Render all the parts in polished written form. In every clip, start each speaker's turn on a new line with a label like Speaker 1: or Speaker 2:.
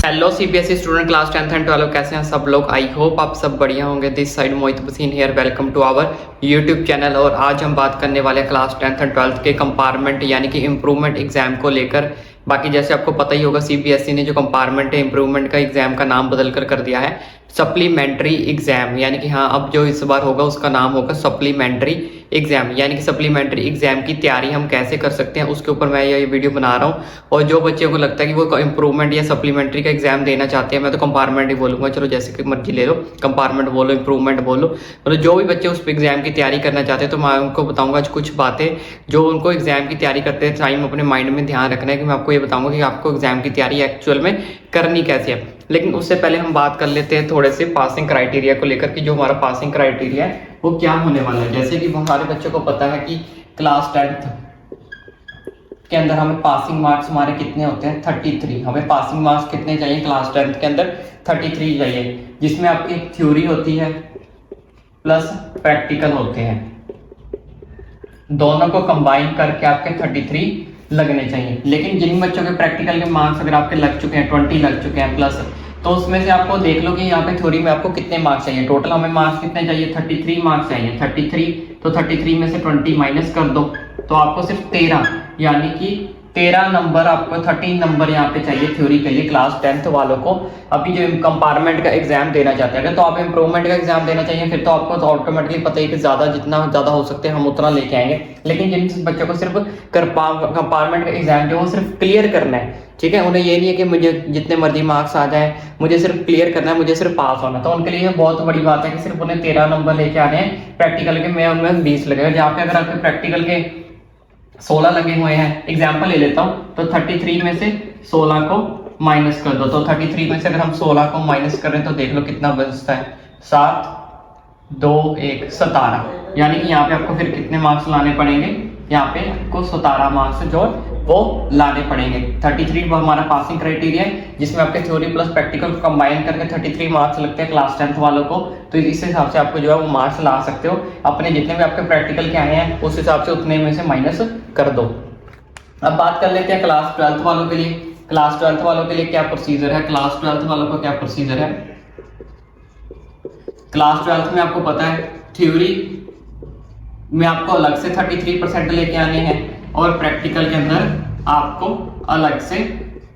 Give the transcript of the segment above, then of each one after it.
Speaker 1: Hello CBSE student class 10th and 12 कैसे हैं सब लोग। आई होप आप सब बढ़िया होंगे। This side Mohit Hussain here, welcome to our YouTube channel. और आज हम बात करने वाले हैं क्लास 10th एंड 12th के कंपार्टमेंट यानी कि इम्प्रूवमेंट एग्जाम को लेकर। बाकी जैसे आपको पता ही होगा सीबीएसई ने जो कंपार्टमेंट है इम्प्रूवमेंट का एग्जाम का नाम बदल कर दिया है सप्लीमेंट्री एग्जाम, यानी कि हाँ अब जो इस बार होगा उसका नाम होगा सप्लीमेंट्री एग्जाम। यानी कि सप्लीमेंट्री एग्जाम की तैयारी हम कैसे कर सकते हैं उसके ऊपर मैं ये वीडियो बना रहा हूँ। और जो बच्चों को लगता है कि वो इम्प्रूवमेंट या सप्लीमेंट्री का एग्जाम देना चाहते हैं, मैं तो कंपार्टमेंट ही बोलूँगा, चलो जैसे कि मर्जी ले लो, कंपार्टमेंट बोलो इम्प्रूवमेंट बोलो, मतलब जो भी बच्चे उस एग्जाम की तैयारी करना चाहते हैं तो मैं उनको बताऊँगा आज कुछ बातें जो उनको एग्जाम की तैयारी करते टाइम अपने माइंड में ध्यान रखना है। कि मैं आपको ये बताऊँगा कि आपको एग्जाम की तैयारी एक्चुअल में करनी कैसे है। लेकिन उससे पहले हम बात कर लेते हैं थोड़े से पासिंग क्राइटेरिया को लेकर कि जो हमारा पासिंग क्राइटेरिया है वो क्या होने वाला है। जैसे कि हमारे बच्चों को पता है कि क्लास 10th के अंदर हमें पासिंग मार्क्स हमारे कितने होते हैं 33। हमें पासिंग मार्क्स कितने चाहिए क्लास 10th के अंदर 33 चाहिए, जिसमें आपकी थ्योरी होती है प्लस प्रैक्टिकल होते हैं, दोनों को कंबाइन करके आपके 33 लगने चाहिए। लेकिन जिन बच्चों के प्रैक्टिकल के मार्क्स अगर आपके लग चुके हैं 20 लग चुके हैं प्लस, तो उसमें से आपको देख लो कि यहाँ पे थ्योरी में आपको कितने मार्क्स चाहिए। टोटल हमें मार्क्स कितने चाहिए 33 मार्क्स चाहिए। 33 तो 33 में से 20 माइनस कर दो तो आपको सिर्फ 13 यानी कि 13 नंबर आपको 13 नंबर यहाँ पे चाहिए थ्योरी के लिए क्लास 10th वालों को। अभी जो कंपार्टमेंट का एग्जाम देना चाहते हैं, अगर तो आप इम्प्रूवमेंट का एग्जाम देना चाहिए फिर तो आपको तो ऑटोमेटिकली पता है कि जितना ज़्यादा हो सकते हैं हम उतना लेके आएंगे। लेकिन जिन बच्चों को सिर्फ कंपार्टमेंट का एग्जाम जो वो सिर्फ क्लियर करना है, ठीक है, उन्हें ये नहीं है कि मुझे जितने मर्जी मार्क्स आ जाए, मुझे सिर्फ क्लियर करना है, मुझे सिर्फ पास होना, तो उनके लिए बहुत बड़ी बात है कि सिर्फ उन्हें 13 नंबर लेके आने हैं प्रैक्टिकल के, मैं उनमें 20 लगेगा। जहाँ पे अगर आपके प्रैक्टिकल के 16 लगे हुए हैं, एग्जाम्पल ले लेता हूँ, तो 33 में से 16 को माइनस कर दो, तो 33 में से अगर हम 16 को माइनस करें तो देख लो कितना बचता है 7 2 1 17। यानी कि यहाँ पे आपको फिर कितने मार्क्स लाने पड़ेंगे, यहाँ पे आपको 17 मार्क्स जो वो लाने पड़ेंगे। 33 वो हमारा पासिंग क्राइटेरिया है, जिसमें आपके थ्योरी प्लस प्रैक्टिकल को कंबाइन करके 33 मार्क्स लगते हैं क्लास 10th वालों को। तो इस हिसाब से आपको जो है वो मार्क्स ला सकते हो। अपने जितने भी आपके प्रैक्टिकल के आए हैं उस हिसाब से उतने में से माइनस कर दो। अब बात कर लेते हैं क्लास 12th वालों के लिए। क्लास 12th वालों के लिए क्या प्रोसीजर है, क्लास 12th वालों का क्या प्रोसीजर है। क्लास 12th में आपको पता है थ्योरी में आपको अलग से 33% लेके आने हैं और प्रैक्टिकल के अंदर आपको अलग से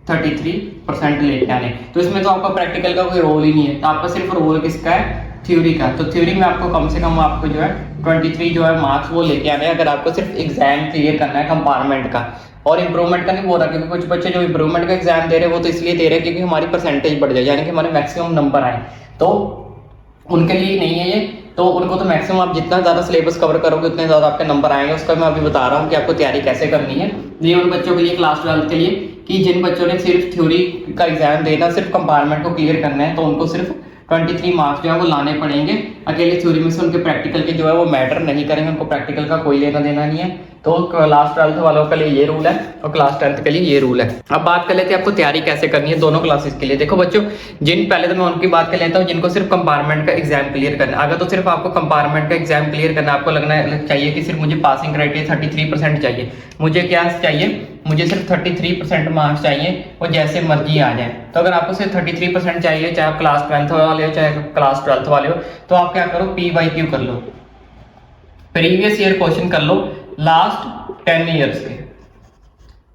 Speaker 1: 33% लेके आने। तो इसमें तो आपका प्रैक्टिकल का कोई रोल ही नहीं है, तो आपका सिर्फ रोल किसका है, थ्योरी का। तो थ्योरी में आपको कम से कम आपको जो है 23 जो है मार्क्स वो लेके आने हैं, अगर आपको सिर्फ एग्जाम क्लियर करना है कंपार्टमेंट का। और इंप्रूवमेंट का नहीं बोल रहा, क्योंकि कुछ बच्चे जो इंप्रूवमेंट का एग्जाम दे रहे हैं वो तो इसलिए दे रहे हैं क्योंकि हमारी परसेंटेज बढ़ जाए, यानी कि हमारे मैक्सिमम नंबर आए, तो उनके लिए नहीं है ये। तो उनको तो मैक्सिमम आप जितना ज़्यादा सिलेबस कवर करोगे उतने ज़्यादा आपके नंबर आएंगे। उसका मैं अभी बता रहा हूँ कि आपको तैयारी कैसे करनी है। ये उन बच्चों के लिए क्लास 12 के लिए कि जिन बच्चों ने सिर्फ थ्योरी का एग्जाम देना, सिर्फ कंपार्टमेंट को क्लियर करना है, तो उनको सिर्फ 23 मार्क्स जो है वो लाने पड़ेंगे। अकेले थ्योरी में से उनके प्रैक्टिकल के जो है वो मैटर नहीं करेंगे, उनको प्रैक्टिकल का कोई लेना देना नहीं है। तो क्लास 12 वालों के लिए ये रूल है और क्लास 10th के लिए ये रूल है। अब बात कर लेते हैं आपको तैयारी कैसे करनी है दोनों क्लासेस के लिए। देखो बच्चों, पहले तो मैं उनकी बात कर लेता हूँ जिनको सिर्फ कंपार्टमेंट का एग्जाम क्लियर करना है। अगर तो सिर्फ आपको कंपार्टमेंट का एग्जाम क्लियर करना, आपको लगना चाहिए कि सिर्फ मुझे पासिंग क्राइटेरिया 33% चाहिए, मुझे क्या चाहिए, मुझे सिर्फ 33% मार्क्स चाहिए, वो जैसे मर्जी आ जाए। तो अगर आपको सिर्फ 33% चाहिए, चाहे आप क्लास 12th वाले हो चाहे क्लास 12th वाले हो, तो आप क्या करो, PYQ कर लो, प्रीवियस ईयर क्वेश्चन कर लो, लास्ट 10 ईयर्स के,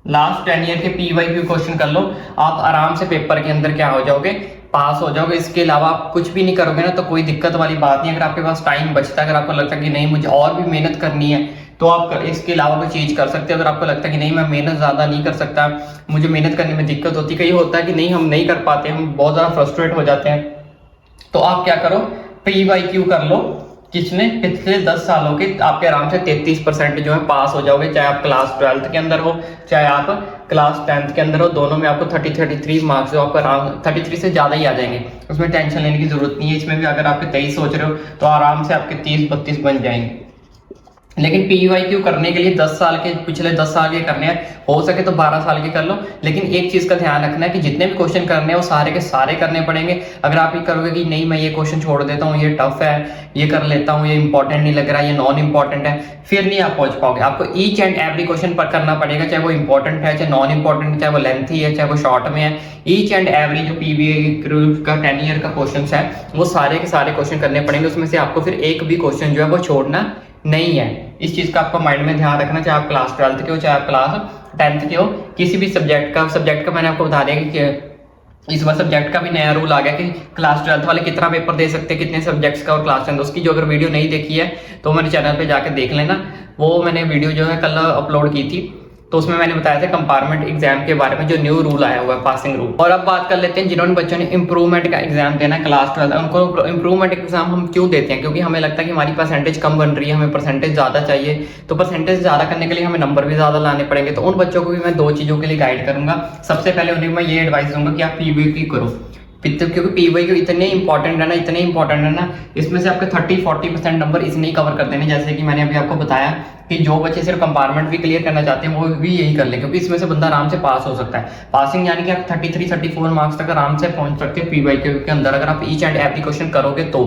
Speaker 1: लास्ट 10 ईयर के PYQ क्वेश्चन कर लो। आप आराम से पेपर के अंदर क्या हो जाओगे, पास हो जाओगे। इसके अलावा आप कुछ भी नहीं करोगे ना तो कोई दिक्कत वाली बात नहीं। अगर आपके पास टाइम बचता है, अगर आपको लगता है कि नहीं मुझे और भी मेहनत करनी है, तो आप इसके अलावा कोई चीज कर सकते हो। अगर आपको लगता है कि नहीं मैं मेहनत ज्यादा नहीं कर सकता, मुझे मेहनत करने में दिक्कत होती है, कई होता है कि नहीं हम नहीं कर पाते, हम बहुत ज्यादा फ्रस्ट्रेट हो जाते हैं, तो आप क्या करो, PYQ कर लो। किसने, पिछले 10 सालों के आपके आराम से 33% जो है पास हो जाओगे, चाहे आप क्लास 12th के अंदर हो चाहे आप क्लास 10th के अंदर हो, दोनों में आपको 33 मार्क्स जो आपको आराम 33 से ज़्यादा ही आ जाएंगे, उसमें टेंशन लेने की जरूरत नहीं है। इसमें भी अगर आपके 23 सोच रहे हो तो आराम से आपके 30-32 बन जाएंगे। लेकिन PYQ करने के लिए 10 साल के, पिछले 10 साल के करने हैं, हो सके तो 12 साल के कर लो। लेकिन एक चीज का ध्यान रखना है कि जितने भी क्वेश्चन करने हैं वो सारे के सारे करने पड़ेंगे। अगर आप ये करोगे कि नहीं मैं ये क्वेश्चन छोड़ देता हूँ, ये टफ है, ये कर लेता हूँ, ये इंपॉर्टेंट नहीं लग रहा, ये नॉन इंपॉर्टेंट है, फिर नहीं आप पहुंच पाओगे। आपको ईच एंड एवरी क्वेश्चन पर करना पड़ेगा, चाहे वो इंपॉर्टेंट है, चाहे नॉन इंपॉर्टेंट है, चाहे वो लेंथी है, चाहे वो शॉर्ट में है। ईच एंड एवरी जो PBA का 10 ईयर का क्वेश्चन है वो सारे के सारे क्वेश्चन करने पड़ेंगे। उसमें से आपको फिर एक भी क्वेश्चन जो है वो छोड़ना नहीं है। इस चीज का आपको माइंड में ध्यान रखना, चाहे आप क्लास 12th के हो, चाहे आप क्लास 10th के हो, किसी भी सब्जेक्ट का मैंने आपको बता दिया कि इस बार सब्जेक्ट का भी नया रूल आ गया कि क्लास 12th वाले कितना पेपर दे सकते हैं, कितने सब्जेक्ट्स का, और क्लास 10th उसकी जो अगर वीडियो नहीं देखी है तो मेरे चैनल पे जाकर देख लेना। वो मैंने वीडियो जो है कल अपलोड की थी, तो उसमें मैंने बताया था कंपार्टमेंट एग्जाम के बारे में, जो न्यू रूल आया हुआ है, पासिंग रूल। और अब बात कर लेते हैं जिन्होंने बच्चों ने इंप्रूवमेंट का एग्जाम देना है क्लास 12, उनको इंप्रूवमेंट एग्जाम हम क्यों देते हैं? क्योंकि हमें लगता है कि हमारी परसेंटेज कम बन रही है, हमें परसेंटेज ज्यादा चाहिए, तो परसेंटेज ज्यादा करने के लिए हमें नंबर भी ज्यादा लाने पड़ेंगे। तो उन बच्चों को भी मैं 2 चीजों के लिए गाइड करूंगा। सबसे पहले उन्हें मैं ये एडवाइस दूंगा कि आप PYQ करो, क्योंकि PYQ इतने इंपॉर्टेंट है ना, इसमें से आपके 30-40% नंबर इसने ही कवर कर देने। जैसे कि मैंने अभी आपको बताया कि जो बच्चे सिर्फ कंपार्टमेंट भी क्लियर करना चाहते हैं वो भी यही कर ले, क्योंकि इसमें से बंदा आराम से पास हो सकता है। पासिंग यानी कि आप 33-34 मार्क्स तक आराम से पहुंच सकते हैं PYQ के अंदर, अगर आप ईच एंड एवरी क्वेश्चन करोगे तो।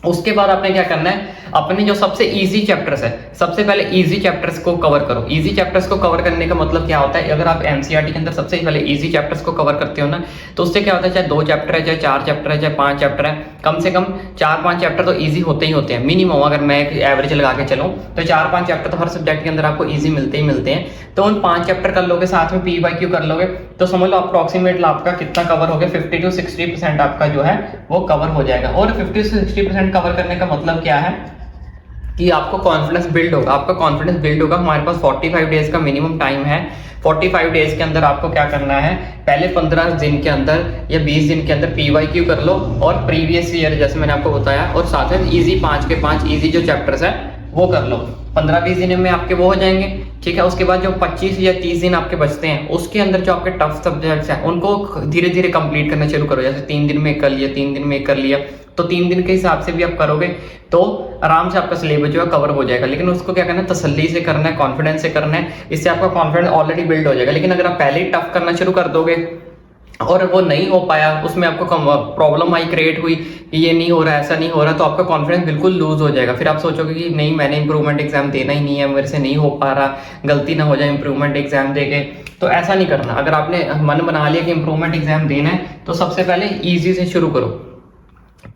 Speaker 1: उसके बाद आपने क्या करना है, अपने जो सबसे इजी चैप्टर्स है, सबसे पहले इजी चैप्टर्स को कवर करो। इजी चैप्टर्स को कवर करने का मतलब क्या होता है, अगर आप NCERT के अंदर सबसे पहले इजी चैप्टर्स को कवर करते हो ना, तो उससे क्या होता है, चाहे 2 चैप्टर है, चाहे 4 चैप्टर है, चाहे 5 चैप्टर है, कम से कम 4-5 चैप्टर तो इजी होते ही होते हैं मिनिमम। अगर मैं एक एवरेज लगा के चलूँ तो 4-5 चैप्टर तो हर सब्जेक्ट के अंदर आपको ईजी मिलते ही मिलते हैं। तो उन 5 चैप्टर कर लोगे, साथ में PYQ कर लोगे, तो समझ लो अप्रोक्सीमेट आपका कितना कवर हो गया, 50-60% आपका जो है वो कवर हो जाएगा। और 50-60% कवर करने का मतलब क्या है कि आपको कॉन्फिडेंस बिल्ड होगा। आपका कॉन्फिडेंस बिल्ड होगा। हमारे पास 45 डेज का मिनिमम टाइम है। 45 डेज के अंदर आपको क्या करना है, पहले 15 दिन के अंदर या 20 दिन के अंदर PYQ कर लो, और प्रीवियस ईयर जैसे मैंने आपको बताया, और साथ में इजी 5 के 5 इजी जो चैप्टर्स है वो कर लो। 15-20 दिन में आपके वो हो जाएंगे, ठीक है। उसके बाद जो 25 या 30 दिन आपके बचते हैं, उसके अंदर जो आपके टफ सब्जेक्ट्स हैं उनको धीरे धीरे कंप्लीट करना शुरू करो। जैसे 3 दिन में कर लिया, 3 दिन में कर लिया, तो 3 दिन के हिसाब से भी आप करोगे तो आराम से आपका सिलेबस जो है कवर हो जाएगा। लेकिन उसको क्या करना है, तसल्ली से करना है, कॉन्फिडेंस से करना है, इससे आपका कॉन्फिडेंस ऑलरेडी बिल्ड हो जाएगा। लेकिन अगर आप पहले ही टफ करना शुरू कर दोगे और वो नहीं हो पाया, उसमें आपको प्रॉब्लम आई, क्रिएट हुई कि ये नहीं हो रहा, ऐसा नहीं हो रहा, तो आपका कॉन्फिडेंस बिल्कुल लूज हो जाएगा। फिर आप सोचोगे कि नहीं, मैंने इंप्रूवमेंट एग्जाम देना ही नहीं है, मेरे से नहीं हो पा रहा, गलती ना हो जाए इंप्रूवमेंट एग्जाम देके। तो ऐसा नहीं करना। अगर आपने मन बना लिया कि इंप्रूवमेंट एग्जाम देना है, तो सबसे पहले ईजी से शुरू करो।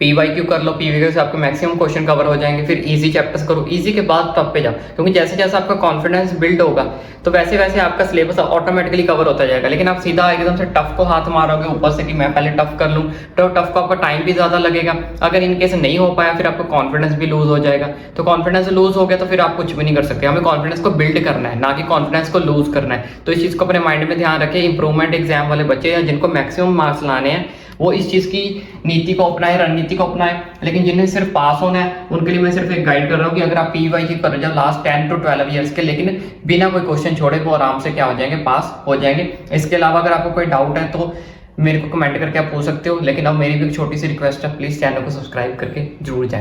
Speaker 1: PYQ कर लो, PYQ से आपके मैक्सिमम क्वेश्चन कवर हो जाएंगे। फिर इजी चैप्टर्स करो, इजी के बाद टफ पे जाओ, क्योंकि जैसे जैसे आपका कॉन्फिडेंस बिल्ड होगा तो वैसे वैसे आपका सिलेबस ऑटोमेटिकली कवर होता जाएगा। लेकिन आप सीधा एकदम से टफ को हाथ मारोगे ऊपर से कि मैं पहले टफ कर लूँ, तो टफ को आपका टाइम भी ज्यादा लगेगा। अगर इनकेस नहीं हो पाया, फिर आपका कॉन्फिडेंस भी लूज हो जाएगा। तो कॉन्फिडेंस लूज हो गया तो फिर आप कुछ भी नहीं कर सकते। हमें कॉन्फिडेंस को बिल्ड करना है, ना कि कॉन्फिडेंस को लूज करना है। तो इस चीज को अपने माइंड में ध्यान रखें। इंप्रूवमेंट एग्जाम वाले बच्चे या जिनको मैक्सिमम मार्क्स लाने हैं, वो इस चीज की नीति को अपनाए, रणनीति को अपनाए। लेकिन जिन्हें सिर्फ पास होना है, उनके लिए मैं सिर्फ एक गाइड कर रहा हूँ कि अगर आप PYQ कर जाओ लास्ट 10 to 12 ईयर्स के, लेकिन बिना कोई क्वेश्चन छोड़े, वो आराम से क्या हो जाएंगे, पास हो जाएंगे। इसके अलावा अगर आपको कोई डाउट है तो मेरे को कमेंट करके आप पूछ सकते हो। लेकिन अब मेरी भी एक छोटी सी रिक्वेस्ट है, प्लीज चैनल को सब्सक्राइब करके जरूर जाएं।